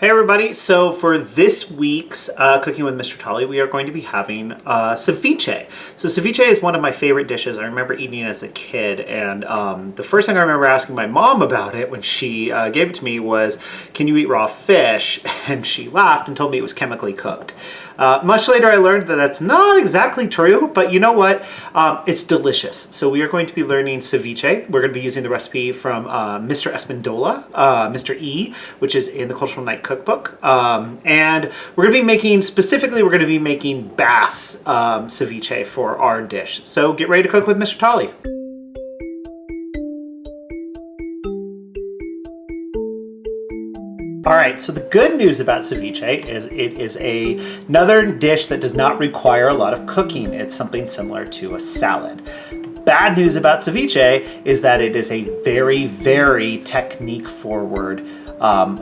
Hey everybody, so for this week's Cooking with Mr. Tolley, we are going to be having ceviche. So ceviche is one of my favorite dishes. I remember eating it as a kid, and the first thing I remember asking my mom about it when she gave it to me was, can you eat raw fish? And she laughed and told me it was chemically cooked. Much later I learned that that's not exactly true, but you know what? It's delicious. So we are going to be learning ceviche. We're going to be using the recipe from Mr. Espindola, Mr. E, which is in the Cultural Night Cookbook. And we're going to be making, specifically, we're going to be making bass ceviche for our dish. So get ready to cook with Mr. Tolley. All right, so the good news about ceviche is it is another dish that does not require a lot of cooking. It's something similar to a salad. Bad news about ceviche is that it is a very, very technique-forward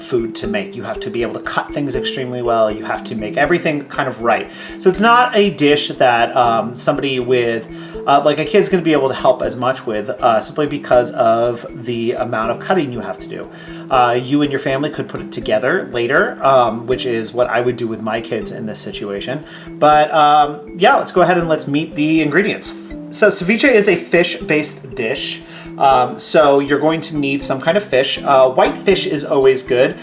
food to make. You have to be able to cut things extremely well. You have to make everything kind of right. So it's not a dish that somebody with, like a kid's gonna be able to help as much with simply because of the amount of cutting you have to do. You and your family could put it together later, which is what I would do with my kids in this situation. But yeah, let's go ahead and let's meet the ingredients. So ceviche is a fish-based dish. So you're going to need some kind of fish. White fish is always good.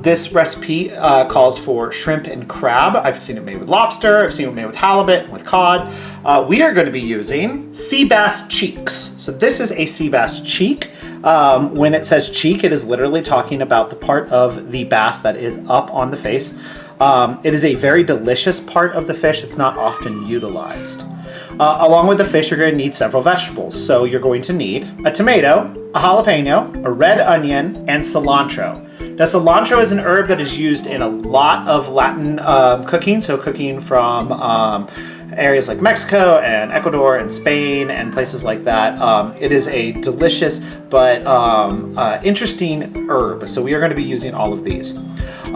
This recipe calls for shrimp and crab. I've seen it made with lobster. I've seen it made with halibut, with cod. We are going to be using sea bass cheeks. So this is a sea bass cheek. When it says cheek, it is literally talking about the part of the bass that is up on the face. It is a very delicious part of the fish. It's not often utilized. Along with the fish, you're going to need several vegetables. So you're going to need a tomato, a jalapeno, a red onion, and cilantro. Now, cilantro is an herb that is used in a lot of Latin cooking. So cooking from areas like Mexico and Ecuador and Spain and places like that. It is a delicious but interesting herb. So we are going to be using all of these.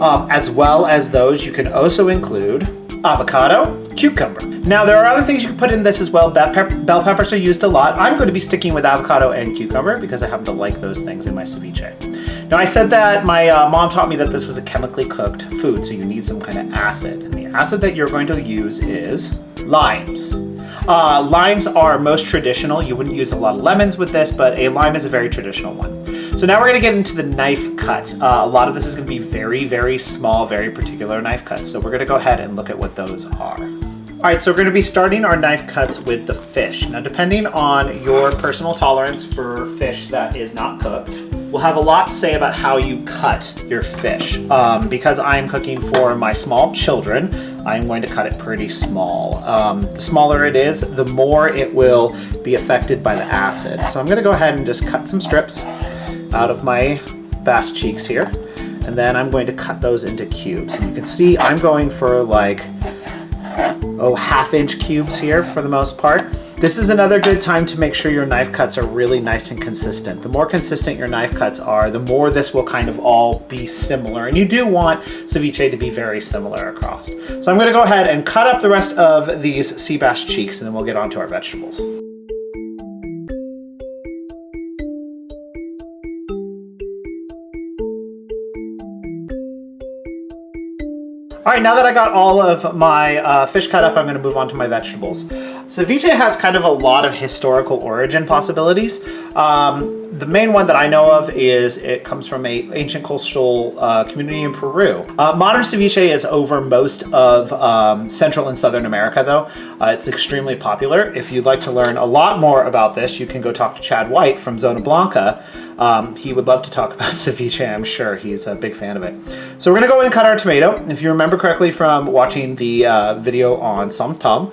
As well as those, you can also include avocado, cucumber. Now there are other things you can put in this as well. Bell peppers are used a lot. I'm going to be sticking with avocado and cucumber because I happen to like those things in my ceviche. Now I said that my mom taught me that this was a chemically cooked food, so you need some kind of acid. And the acid that you're going to use is limes. Limes are most traditional. You wouldn't use a lot of lemons with this, but a lime is a very traditional one. So now we're going to get into the knife cuts. A lot of this is going to be very, very small, very particular knife cuts. So we're going to go ahead and look at what those are. All right, so we're going to be starting our knife cuts with the fish. Now, depending on your personal tolerance for fish that is not cooked, we'll have a lot to say about how you cut your fish. Because I'm cooking for my small children, I'm going to cut it pretty small. The smaller it is, the more it will be affected by the acid. So I'm going to go ahead and just cut some strips out of my bass cheeks here. And then I'm going to cut those into cubes. And you can see I'm going for like, half-inch cubes here for the most part. This is another good time to make sure your knife cuts are really nice and consistent. The more consistent your knife cuts are, the more this will kind of all be similar. And you do want ceviche to be very similar across. So I'm going to go ahead and cut up the rest of these sea bass cheeks, and then we'll get on to our vegetables. All right, now that I got all of my fish cut up, I'm gonna move on to my vegetables. Ceviche has kind of a lot of historical origin possibilities. The main one that I know of is it comes from an ancient coastal community in Peru. Modern ceviche is over most of Central and Southern America, though. It's extremely popular. If you'd like to learn a lot more about this, you can go talk to Chad White from Zona Blanca. He would love to talk about ceviche, I'm sure. He's a big fan of it. So we're gonna go ahead and cut our tomato. If you remember correctly from watching the video on Som Tam,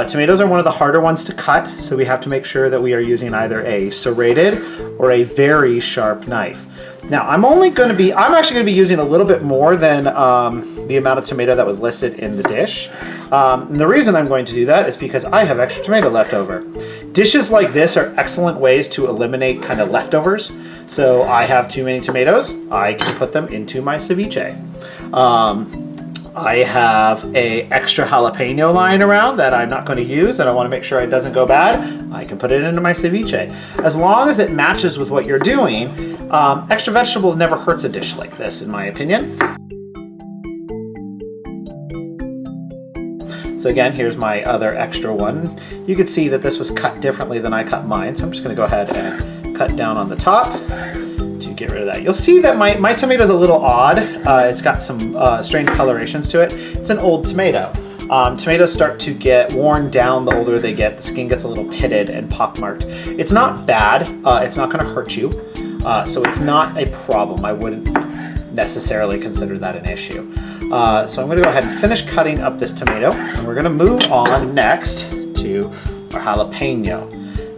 tomatoes are one of the harder ones to cut, so we have to make sure that we are using either a serrated or a very sharp knife. Now, I'm actually gonna be using a little bit more than the amount of tomato that was listed in the dish. And the reason I'm going to do that is because I have extra tomato left over. Dishes like this are excellent ways to eliminate kind of leftovers. So I have too many tomatoes, I can put them into my ceviche. I have a extra jalapeno lying around that I'm not going to use and I want to make sure it doesn't go bad. I can put it into my ceviche. As long as it matches with what you're doing, extra vegetables never hurts a dish like this, in my opinion. So again, here's my other extra one. You can see that this was cut differently than I cut mine. So I'm just gonna go ahead and cut down on the top to get rid of that. You'll see that my tomato's a little odd. It's got some strange colorations to it. It's an old tomato. Tomatoes start to get worn down the older they get. The skin gets a little pitted and pockmarked. It's not bad. It's not gonna hurt you. So it's not a problem. I wouldn't necessarily consider that an issue. So I'm gonna go ahead and finish cutting up this tomato, and we're gonna move on next to our jalapeno.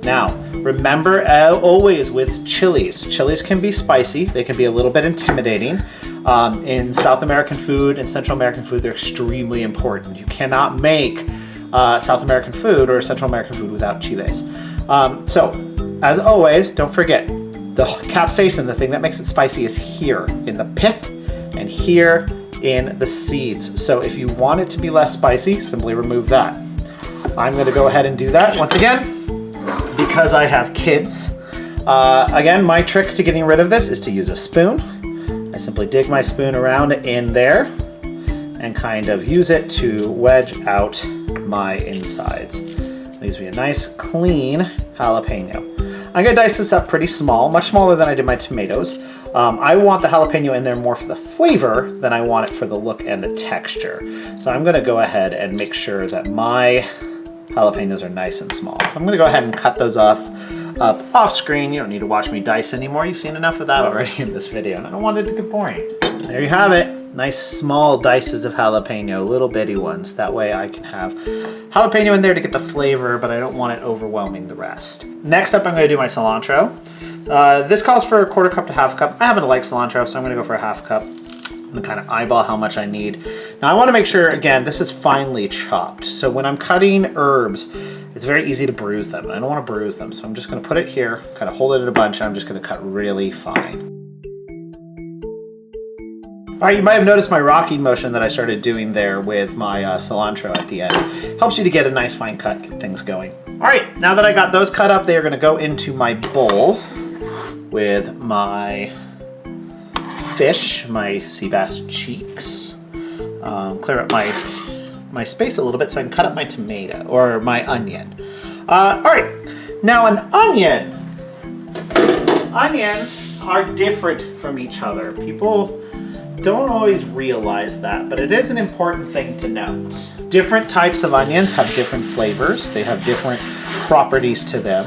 Now, remember always with chilies can be spicy. They can be a little bit intimidating. In South American food and Central American food, they're extremely important. You cannot make South American food or Central American food without chiles. So, as always, don't forget, the capsaicin, the thing that makes it spicy, is here in the pith and here in the seeds. So if you want it to be less spicy, simply remove that. I'm gonna go ahead and do that once again because I have kids. Again, my trick to getting rid of this is to use a spoon. I simply dig my spoon around in there and kind of use it to wedge out my insides. Leaves me a nice clean jalapeno. I'm gonna dice this up pretty small, much smaller than I did my tomatoes. I want the jalapeno in there more for the flavor than I want it for the look and the texture. So I'm gonna go ahead and make sure that my jalapenos are nice and small. So I'm gonna go ahead and cut those off off screen. You don't need to watch me dice anymore. You've seen enough of that already in this video, and I don't want it to get boring. There you have it. Nice small dices of jalapeno, little bitty ones. That way I can have jalapeno in there to get the flavor, but I don't want it overwhelming the rest. Next up, I'm gonna do my cilantro. This calls for a 1/4 cup to 1/2 cup. I happen to like cilantro, so I'm gonna go for a 1/2 cup. I'm gonna kind of eyeball how much I need. Now I wanna make sure, again, this is finely chopped. So when I'm cutting herbs, it's very easy to bruise them, and I don't wanna bruise them. So I'm just gonna put it here, kind of hold it in a bunch, and I'm just gonna cut really fine. All right, you might have noticed my rocking motion that I started doing there with my cilantro at the end. Helps you to get a nice fine cut, get things going. All right, now that I got those cut up, they are gonna go into my bowl with my fish, my sea bass cheeks. Clear up my space a little bit so I can cut up my tomato, or my onion. All right, now an onion. Onions are different from each other. People don't always realize that, but it is an important thing to note. Different types of onions have different flavors. They have different properties to them.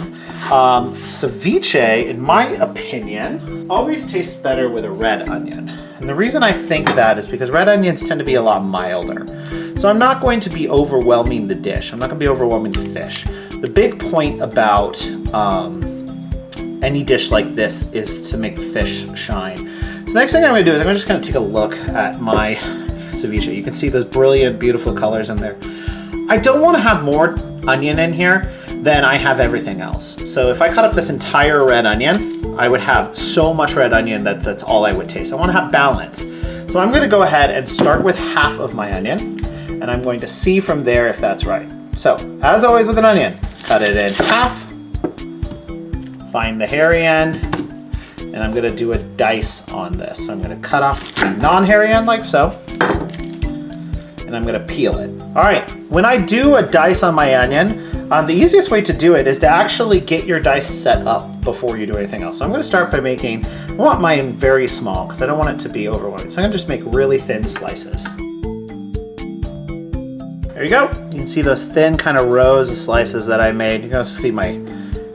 Ceviche, in my opinion, always tastes better with a red onion. And the reason I think that is because red onions tend to be a lot milder. So I'm not going to be overwhelming the dish. I'm not going to be overwhelming the fish. The big point about any dish like this is to make the fish shine. So the next thing I'm gonna do is I'm just gonna take a look at my ceviche. You can see those brilliant, beautiful colors in there. I don't wanna have more onion in here than I have everything else. So if I cut up this entire red onion, I would have so much red onion that that's all I would taste. I wanna have balance. So I'm gonna go ahead and start with half of my onion, and I'm going to see from there if that's right. So, as always with an onion, cut it in half, find the hairy end, and I'm gonna do a dice on this. So I'm gonna cut off the non-hairy end like so, and I'm gonna peel it. All right, when I do a dice on my onion, the easiest way to do it is to actually get your dice set up before you do anything else. So I'm gonna start by making, I want mine very small because I don't want it to be overwhelming. So I'm gonna just make really thin slices. There you go. You can see those thin kind of rows of slices that I made. You can also see my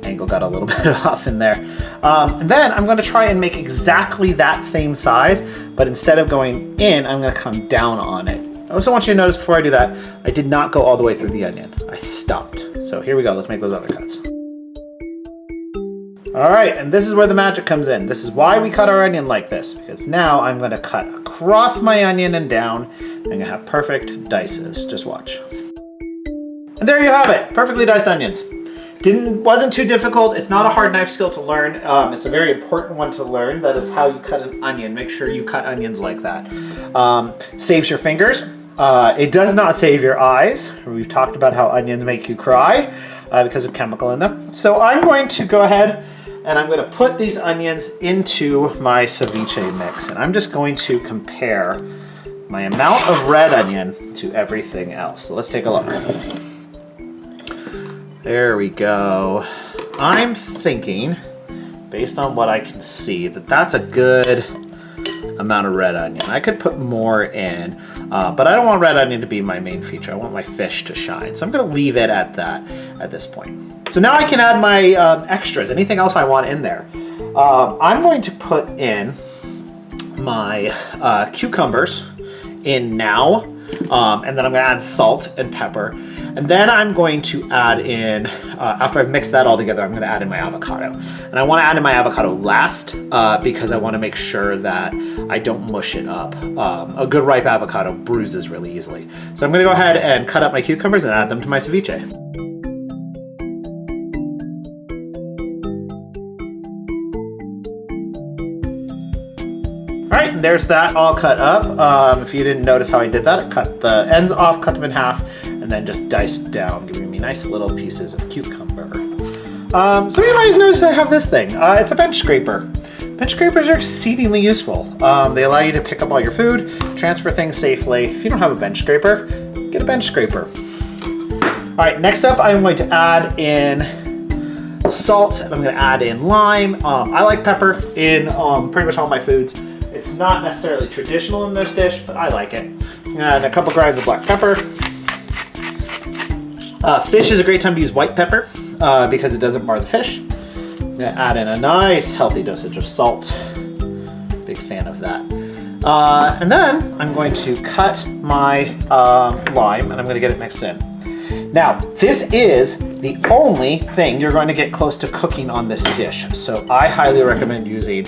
angle got a little bit off in there. And then I'm gonna try and make exactly that same size, but instead of going in, I'm gonna come down on it. I also want you to notice before I do that, I did not go all the way through the onion. I stopped. So here we go, let's make those other cuts. All right, and this is where the magic comes in. This is why we cut our onion like this, because now I'm gonna cut across my onion and down. I'm gonna have perfect dices, just watch. And there you have it, perfectly diced onions. Wasn't too difficult. It's not a hard knife skill to learn. It's a very important one to learn. That is how you cut an onion. Make sure you cut onions like that. Saves your fingers. It does not save your eyes. We've talked about how onions make you cry because of chemical in them. So I'm going to go ahead and I'm going to put these onions into my ceviche mix. And I'm just going to compare my amount of red onion to everything else. So let's take a look. There we go. I'm thinking, based on what I can see, that that's a good amount of red onion. I could put more in, but I don't want red onion to be my main feature. I want my fish to shine. So I'm gonna leave it at that at this point. So now I can add my extras, anything else I want in there. I'm going to put in my cucumbers in now, and then I'm gonna add salt and pepper. And then I'm going to add in, after I've mixed that all together, I'm gonna add in my avocado. And I wanna add in my avocado last because I wanna make sure that I don't mush it up. A good ripe avocado bruises really easily. So I'm gonna go ahead and cut up my cucumbers and add them to my ceviche. All right, there's that all cut up. If you didn't notice how I did that, I cut the ends off, cut them in half, and then just diced down, giving me nice little pieces of cucumber. So you might notice I have this thing. It's a bench scraper. Bench scrapers are exceedingly useful. They allow you to pick up all your food, transfer things safely. If you don't have a bench scraper, get a bench scraper. All right, next up, I'm going to add in salt, and I'm gonna add in lime. I like pepper in pretty much all my foods. It's not necessarily traditional in this dish, but I like it. And a couple grinds of black pepper. Fish is a great time to use white pepper because it doesn't mar the fish. I'm gonna add in a nice healthy dosage of salt. Big fan of that. And then I'm going to cut my lime and I'm gonna get it mixed in. Now, this is the only thing you're going to get close to cooking on this dish. So I highly recommend using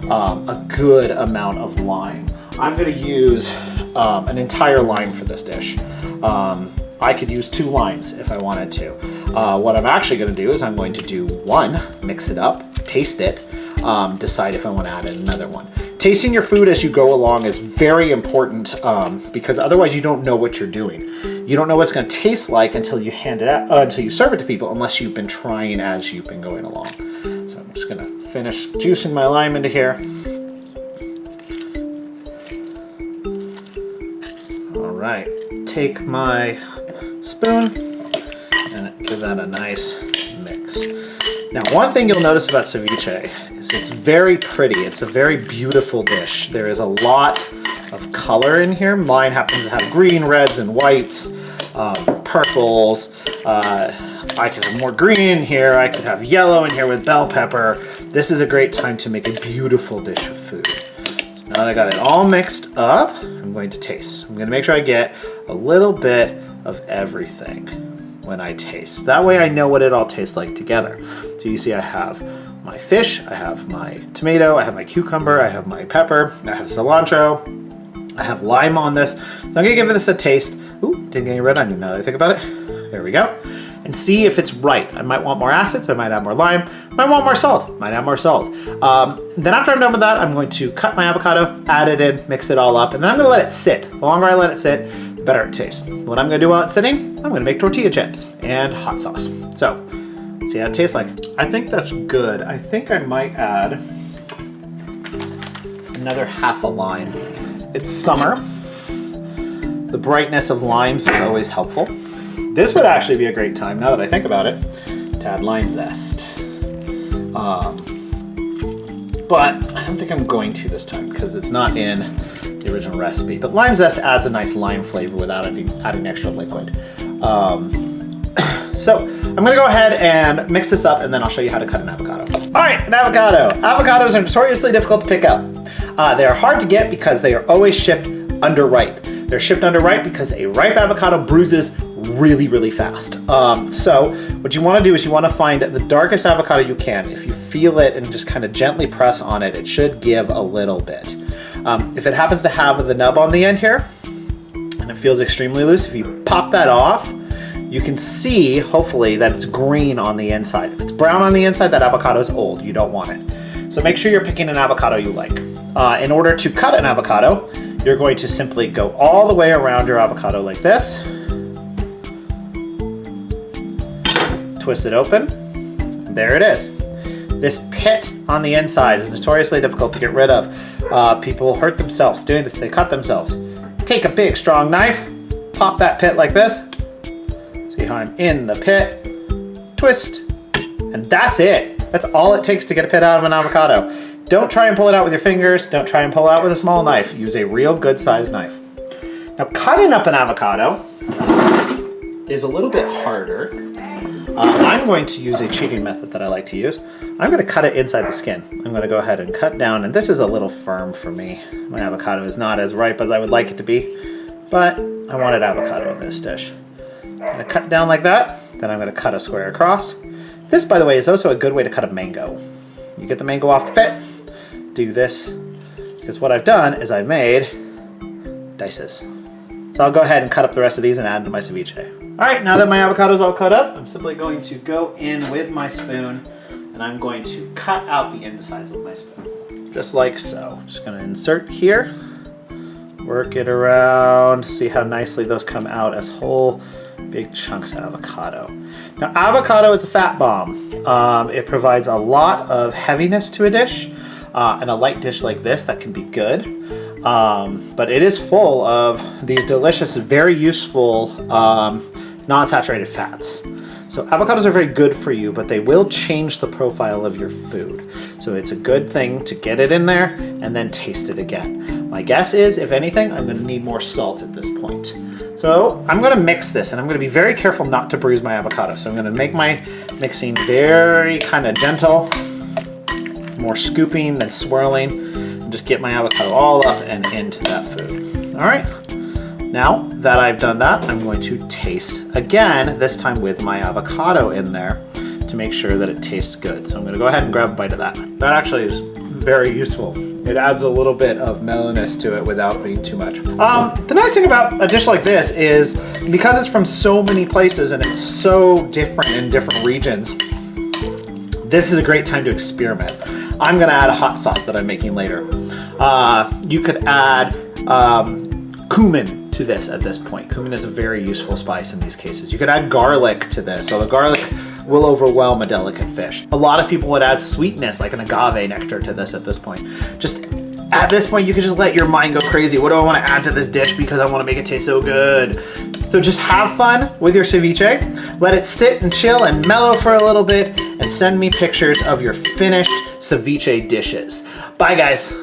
a good amount of lime. I'm gonna use an entire lime for this dish. I could use 2 limes if I wanted to. What I'm actually gonna do is I'm going to do 1, mix it up, taste it, decide if I wanna add in another one. Tasting your food as you go along is very important because otherwise you don't know what you're doing. You don't know what it's gonna taste like until you hand it out, until you serve it to people, unless you've been trying as you've been going along. So I'm just gonna finish juicing my lime into here. All right, take my spoon and give that a nice mix. Now, one thing you'll notice about ceviche is it's very pretty. It's a very beautiful dish. There is a lot of color in here. Mine happens to have green, reds, and whites, purples. I could have more green in here. I could have yellow in here with bell pepper. This is a great time to make a beautiful dish of food. So now that I got it all mixed up, I'm going to taste. I'm going to make sure I get a little bit of everything when I taste. That way I know what it all tastes like together. So you see I have my fish, I have my tomato, I have my cucumber, I have my pepper, I have cilantro, I have lime on this. So I'm gonna give this a taste. Ooh, didn't get any red onion now that I think about it. There we go. And see if it's right. I might want more acids, I might add more lime, might want more salt, might add more salt. Then after I'm done with that, I'm going to cut my avocado, add it in, mix it all up, and then I'm gonna let it sit. The longer I let it sit, the better it tastes. What I'm gonna do while it's sitting, I'm gonna make tortilla chips and hot sauce. So, let's see how it tastes like. I think that's good. I think I might add another half a lime. It's summer. The brightness of limes is always helpful. This would actually be a great time, now that I think about it, to add lime zest. But I don't think I'm going to this time because it's not in the original recipe. But lime zest adds a nice lime flavor without adding extra liquid. So I'm gonna go ahead and mix this up and then I'll show you how to cut an avocado. All right, an avocado. Avocados are notoriously difficult to pick up. They are hard to get because they are always shipped underripe. They're shipped underripe because a ripe avocado bruises really, really fast. So what you wanna do is you wanna find the darkest avocado you can. If you feel it and just kind of gently press on it, it should give a little bit. If it happens to have the nub on the end here, and it feels extremely loose, if you pop that off, you can see, hopefully, that it's green on the inside. If it's brown on the inside, that avocado is old. You don't want it. So make sure you're picking an avocado you like. In order to cut an avocado, you're going to simply go all the way around your avocado like this. Twist it open. There it is. This pit on the inside is notoriously difficult to get rid of. People hurt themselves doing this. They cut themselves. take a big, strong knife, pop that pit like this. See how I'm in the pit, twist, and that's it. That's all it takes to get a pit out of an avocado. Don't try and pull it out with your fingers. Don't try and pull it out with a small knife. Use a real good sized knife. Now, cutting up an avocado is a little bit harder. I'm going to use a cheating method that I like to use. I'm going to cut it inside the skin. I'm going to go ahead and cut down, and this is a little firm for me. My avocado is not as ripe as I would like it to be, but I wanted avocado in this dish. I'm going to cut down like that, then I'm going to cut a square across. This, by the way, is also a good way to cut a mango. You get the mango off the pit, do this, because what I've done is I've made dices. So I'll go ahead and cut up the rest of these and add to my ceviche. All right, now that my avocado is all cut up, I'm simply going to go in with my spoon and I'm going to cut out the insides with my spoon. Just like so. Just gonna insert here, work it around, see how nicely those come out as whole big chunks of avocado. Now, avocado is a fat bomb. It provides a lot of heaviness to a dish, and a light dish like this, that can be good. But it is full of these delicious, very useful non-saturated fats. So avocados are very good for you, but they will change the profile of your food. So it's a good thing to get it in there and then taste it again. My guess is, if anything, I'm gonna need more salt at this point. So I'm gonna mix this, and I'm gonna be very careful not to bruise my avocado. So I'm gonna make my mixing very kind of gentle, more scooping than swirling, and just get my avocado all up and into that food. All right. Now that I've done that, I'm going to taste again, this time with my avocado in there to make sure that it tastes good. So I'm gonna go ahead and grab a bite of that. That actually is very useful. It adds a little bit of mellowness to it without being too much. The nice thing about a dish like this is because it's from so many places and it's so different in different regions, this is a great time to experiment. I'm gonna add a hot sauce that I'm making later. You could add cumin to this at this point. Cumin is a very useful spice in these cases. You could add garlic to this, although garlic will overwhelm a delicate fish. A lot of people would add sweetness, like an agave nectar, to this at this point. Just at this point, you can just let your mind go crazy. What do I want to add to this dish because I want to make it taste so good? So just have fun with your ceviche. Let it sit and chill and mellow for a little bit, and send me pictures of your finished ceviche dishes. Bye, guys.